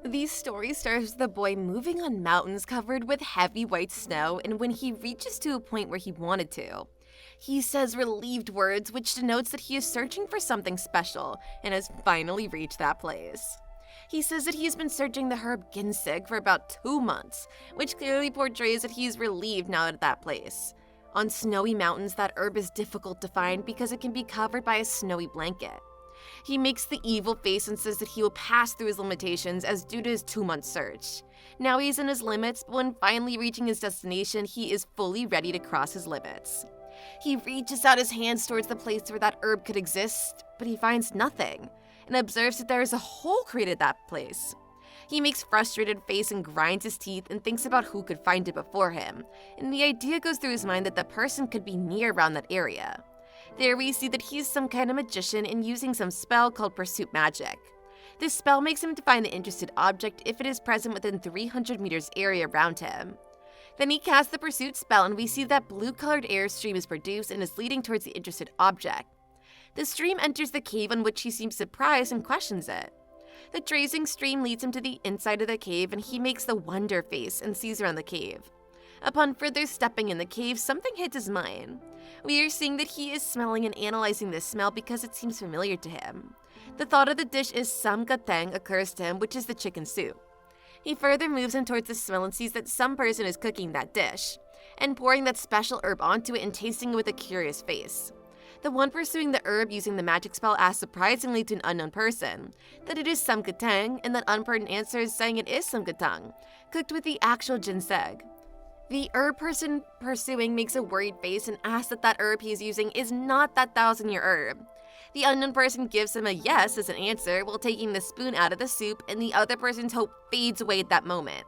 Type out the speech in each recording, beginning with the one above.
The story starts with the boy moving on mountains covered with heavy white snow, and when he reaches to a point where he wanted to, he says relieved words which denotes that he is searching for something special and has finally reached that place. He says that he has been searching the herb ginseng for about 2 months, which clearly portrays that he is relieved now at that place. On snowy mountains, that herb is difficult to find because it can be covered by a snowy blanket. He makes the evil face and says that he will pass through his limitations as due to his 2-month search. Now he's in his limits, but when finally reaching his destination, he is fully ready to cross his limits. He reaches out his hands towards the place where that herb could exist, but he finds nothing, and observes that there is a hole created at that place. He makes frustrated face and grinds his teeth and thinks about who could find it before him, and the idea goes through his mind that the person could be near around that area. There we see that he's some kind of magician and using some spell called Pursuit Magic. This spell makes him to find the interested object if it is present within 300 meters area around him. Then he casts the pursuit spell and we see that blue-colored air stream is produced and is leading towards the interested object. The stream enters the cave on which he seems surprised and questions it. The tracing stream leads him to the inside of the cave and he makes the wonder face and sees around the cave. Upon further stepping in the cave, something hits his mind. We are seeing that he is smelling and analyzing this smell because it seems familiar to him. The thought of the dish is samgatang occurs to him, which is the chicken soup. He further moves in towards the smell and sees that some person is cooking that dish, and pouring that special herb onto it and tasting it with a curious face. The one pursuing the herb using the magic spell asks surprisingly to an unknown person that it is samgatang, and that unperson answers saying it is samgatang, cooked with the actual ginseng. The herb person pursuing makes a worried face and asks that that herb he is using is not that 1,000-year herb. The unknown person gives him a yes as an answer while taking the spoon out of the soup, and the other person's hope fades away at that moment.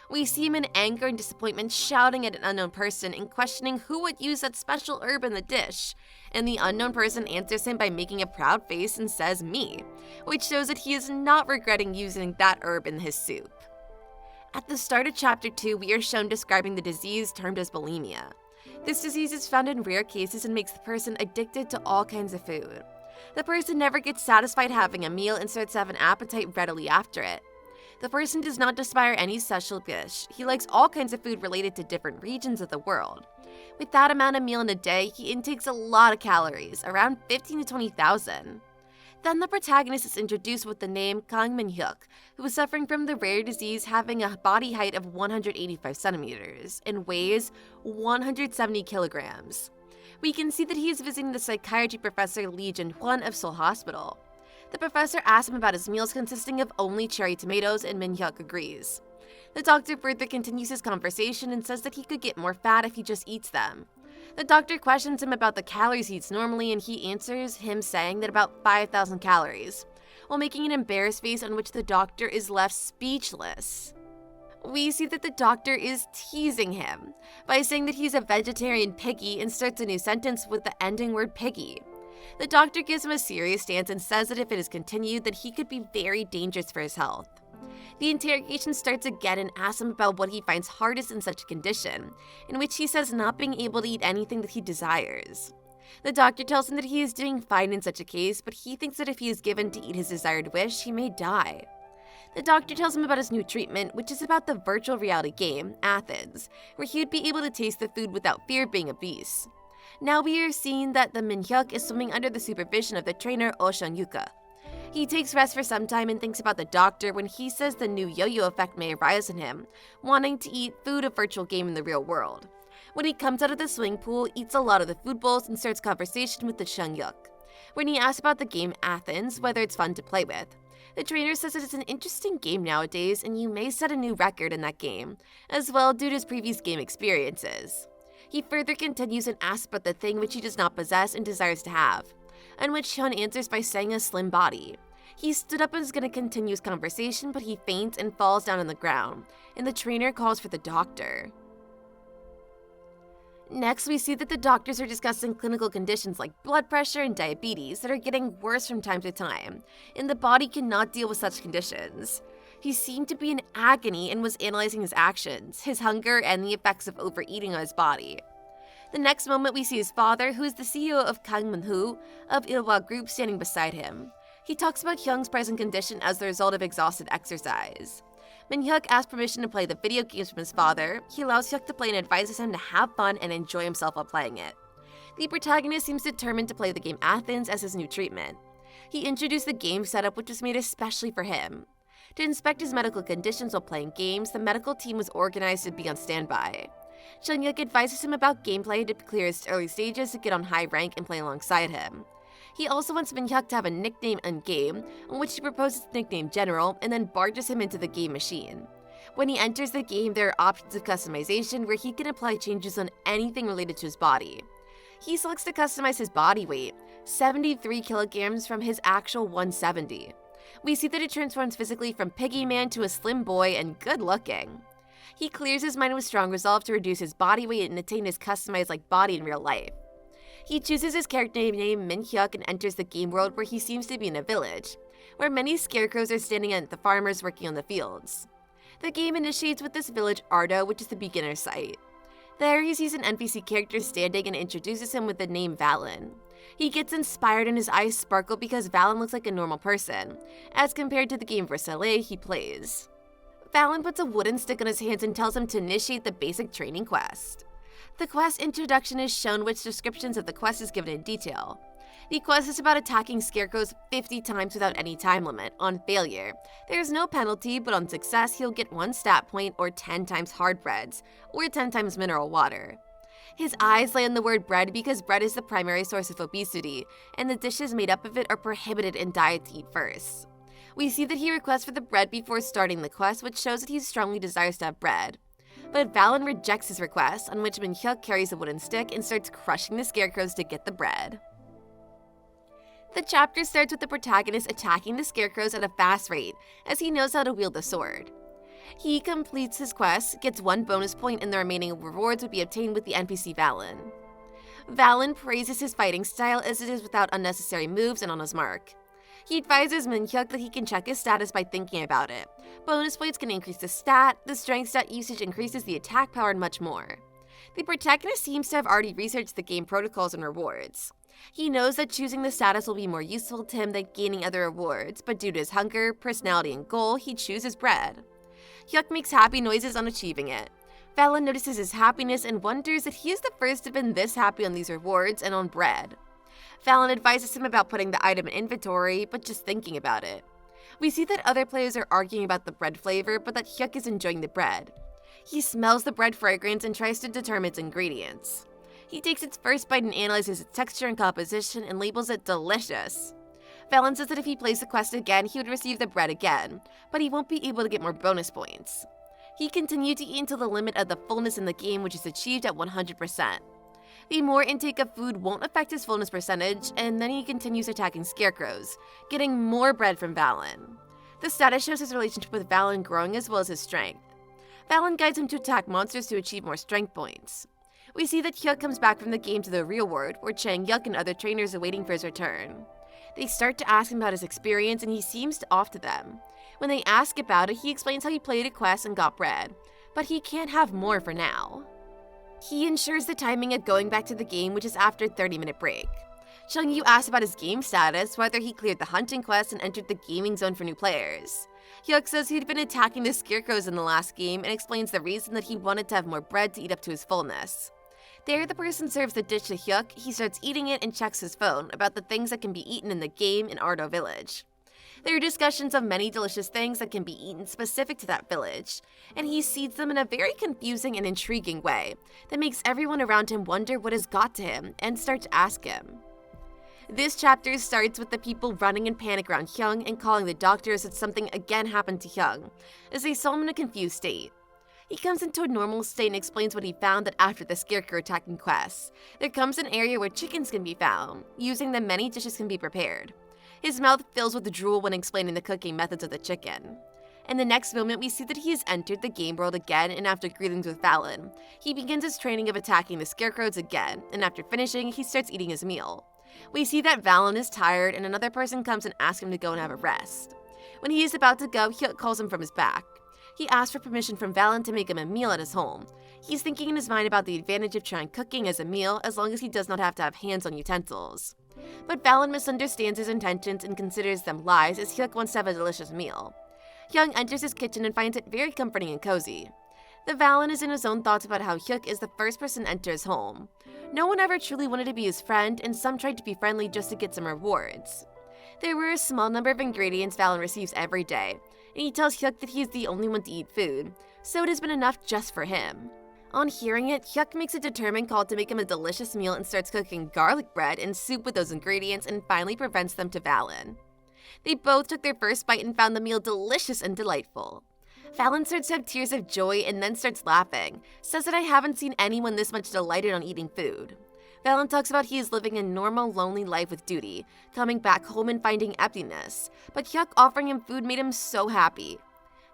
We see him in anger and disappointment shouting at an unknown person and questioning who would use that special herb in the dish, and the unknown person answers him by making a proud face and says me, which shows that he is not regretting using that herb in his soup. At the start of Chapter 2, we are shown describing the disease termed as bulimia. This disease is found in rare cases and makes the person addicted to all kinds of food. The person never gets satisfied having a meal and starts to have an appetite readily after it. The person does not desire any special dish. He likes all kinds of food related to different regions of the world. With that amount of meal in a day, he intakes a lot of calories, around 15 to 20,000. Then the protagonist is introduced with the name Kang Min-hyuk, who is suffering from the rare disease having a body height of 185 centimeters and weighs 170 kilograms. We can see that he is visiting the psychiatry professor Lee Jin-hwan of Seoul Hospital. The professor asks him about his meals consisting of only cherry tomatoes, and Min-hyuk agrees. The doctor further continues his conversation and says that he could get more fat if he just eats them. The doctor questions him about the calories he eats normally, and he answers him saying that about 5,000 calories, while making an embarrassed face on which the doctor is left speechless. We see that the doctor is teasing him by saying that he's a vegetarian piggy and starts a new sentence with the ending word piggy. The doctor gives him a serious stance and says that if it is continued, that he could be very dangerous for his health. The interrogation starts again and asks him about what he finds hardest in such a condition, in which he says not being able to eat anything that he desires. The doctor tells him that he is doing fine in such a case, but he thinks that if he is given to eat his desired wish, he may die. The doctor tells him about his new treatment, which is about the virtual reality game, Athens, where he would be able to taste the food without fear of being obese. Now we are seeing that the Min-hyuk is swimming under the supervision of the trainer Oh Seong-yuka. He takes rest for some time and thinks about the doctor when he says the new yo-yo effect may arise in him, wanting to eat food of virtual game in the real world. When he comes out of the swimming pool, eats a lot of the food bowls and starts conversation with the Seong-yuk. When he asks about the game Athens, whether it's fun to play with, the trainer says that it's an interesting game nowadays and you may set a new record in that game, as well due to his previous game experiences. He further continues and asks about the thing which he does not possess and desires to have, on which Hyun answers by saying a slim body. He stood up and is going to continue his conversation, but he faints and falls down on the ground, and the trainer calls for the doctor. Next, we see that the doctors are discussing clinical conditions like blood pressure and diabetes that are getting worse from time to time, and the body cannot deal with such conditions. He seemed to be in agony and was analyzing his actions, his hunger, and the effects of overeating on his body. The next moment, we see his father, who is the CEO of Kang Manhwa of Ilhwa Group, standing beside him. He talks about Hyung's present condition as the result of exhausted exercise. Manhwa asks permission to play the video games from his father. He allows Hyuk to play and advises him to have fun and enjoy himself while playing it. The protagonist seems determined to play the game Athens as his new treatment. He introduced the game setup which was made especially for him. To inspect his medical conditions while playing games, the medical team was organized to be on standby. Hyuk advises him about gameplay to clear his early stages to get on high rank and play alongside him. He also wants Manhwa to have a nickname in-game, on which he proposes the nickname General and then barges him into the game machine. When he enters the game, there are options of customization where he can apply changes on anything related to his body. He selects to customize his body weight, 73 kilograms from his actual 170. We see that it transforms physically from Piggy Man to a slim boy and good looking. He clears his mind with strong resolve to reduce his body weight and attain his customized-like body in real life. He chooses his character name Min-hyuk and enters the game world where he seems to be in a village, where many scarecrows are standing at the farmers working on the fields. The game initiates with this village Ardo, which is the beginner site. There he sees an NPC character standing and introduces him with the name Valen. He gets inspired and his eyes sparkle because Valen looks like a normal person, as compared to the game Versailles he plays. Valen puts a wooden stick on his hands and tells him to initiate the basic training quest. The quest introduction is shown, which descriptions of the quest is given in detail. The quest is about attacking scarecrows 50 times without any time limit. On failure, there is no penalty, but on success he'll get 1 stat point or 10 times hard breads, or 10 times mineral water. His eyes lay on the word bread because bread is the primary source of obesity, and the dishes made up of it are prohibited in diet to eat first. We see that he requests for the bread before starting the quest, which shows that he strongly desires to have bread. But Valen rejects his request, on which Min-hyuk carries a wooden stick and starts crushing the scarecrows to get the bread. The chapter starts with the protagonist attacking the scarecrows at a fast rate, as he knows how to wield the sword. He completes his quest, gets 1 bonus point, and the remaining rewards would be obtained with the NPC Valen. Valen praises his fighting style as it is without unnecessary moves and on his mark. He advises Min-hyuk that he can check his status by thinking about it. Bonus points can increase the stat, the strength stat usage increases the attack power, and much more. The protagonist seems to have already researched the game protocols and rewards. He knows that choosing the status will be more useful to him than gaining other rewards, but due to his hunger, personality, and goal, he chooses bread. Hyuk makes happy noises on achieving it. Valen notices his happiness and wonders that he is the first to have been this happy on these rewards and on bread. Valen advises him about putting the item in inventory, but just thinking about it. We see that other players are arguing about the bread flavor, but that Hyuk is enjoying the bread. He smells the bread fragrance and tries to determine its ingredients. He takes its first bite and analyzes its texture and composition and labels it delicious. Valen says that if he plays the quest again, he would receive the bread again, but he won't be able to get more bonus points. He continued to eat until the limit of the fullness in the game, which is achieved at 100%. The more intake of food won't affect his fullness percentage, and then he continues attacking scarecrows, getting more bread from Valen. The status shows his relationship with Valen growing as well as his strength. Valen guides him to attack monsters to achieve more strength points. We see that Hyuk comes back from the game to the real world, where Chang-hyuk and other trainers are waiting for his return. They start to ask him about his experience, and he seems off to them. When they ask about it, he explains how he played a quest and got bread, but he can't have more for now. He ensures the timing of going back to the game, which is after a 30-minute break. Chang-yu asks about his game status, whether he cleared the hunting quest and entered the gaming zone for new players. Hyuk says he'd been attacking the scarecrows in the last game and explains the reason that he wanted to have more bread to eat up to his fullness. There, the person serves the dish to Hyuk, he starts eating it and checks his phone about the things that can be eaten in the game in Ardo Village. There are discussions of many delicious things that can be eaten specific to that village, and he seeds them in a very confusing and intriguing way that makes everyone around him wonder what has got to him and start to ask him. This chapter starts with the people running in panic around Hyung and calling the doctors that something again happened to Hyung, as they saw him in a confused state. He comes into a normal state and explains what he found that after the scarecrow attacking quest, there comes an area where chickens can be found. Using them, many dishes can be prepared. His mouth fills with drool when explaining the cooking methods of the chicken. In the next moment, we see that he has entered the game world again, and after greetings with Valen, he begins his training of attacking the scarecrows again, and after finishing, he starts eating his meal. We see that Valen is tired, and another person comes and asks him to go and have a rest. When he is about to go, Hyuk calls him from his back. He asks for permission from Valen to make him a meal at his home. He's thinking in his mind about the advantage of trying cooking as a meal as long as he does not have to have hands-on utensils. But Valen misunderstands his intentions and considers them lies as Hyuk wants to have a delicious meal. Hyung enters his kitchen and finds it very comforting and cozy. The Valen is in his own thoughts about how Hyuk is the first person to enter his home. No one ever truly wanted to be his friend, and some tried to be friendly just to get some rewards. There were a small number of ingredients Valen receives every day, and he tells Hyuk that he is the only one to eat food, so it has been enough just for him. On hearing it, Hyuk makes a determined call to make him a delicious meal and starts cooking garlic bread and soup with those ingredients and finally presents them to Valen. They both took their first bite and found the meal delicious and delightful. Valen starts to have tears of joy and then starts laughing, says that I haven't seen anyone this much delighted on eating food. Valen talks about he is living a normal, lonely life with duty, coming back home and finding emptiness, but Hyuk offering him food made him so happy.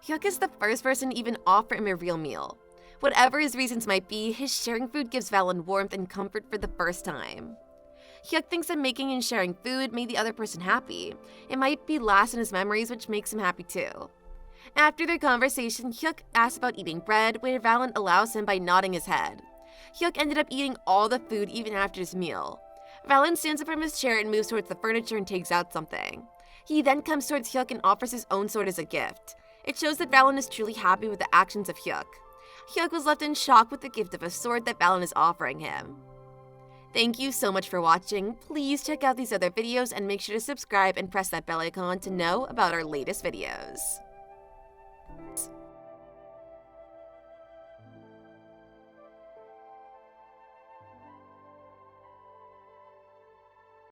Hyuk is the first person to even offer him a real meal. Whatever his reasons might be, his sharing food gives Valen warmth and comfort for the first time. Hyuk thinks that making and sharing food made the other person happy. It might be last in his memories, which makes him happy too. After their conversation, Hyuk asks about eating bread, where Valen allows him by nodding his head. Hyuk ended up eating all the food even after his meal. Valen stands up from his chair and moves towards the furniture and takes out something. He then comes towards Hyuk and offers his own sword as a gift. It shows that Valen is truly happy with the actions of Hyuk. Hyuk was left in shock with the gift of a sword that Valen is offering him. Thank you so much for watching. Please check out these other videos and make sure to subscribe and press that bell icon to know about our latest videos.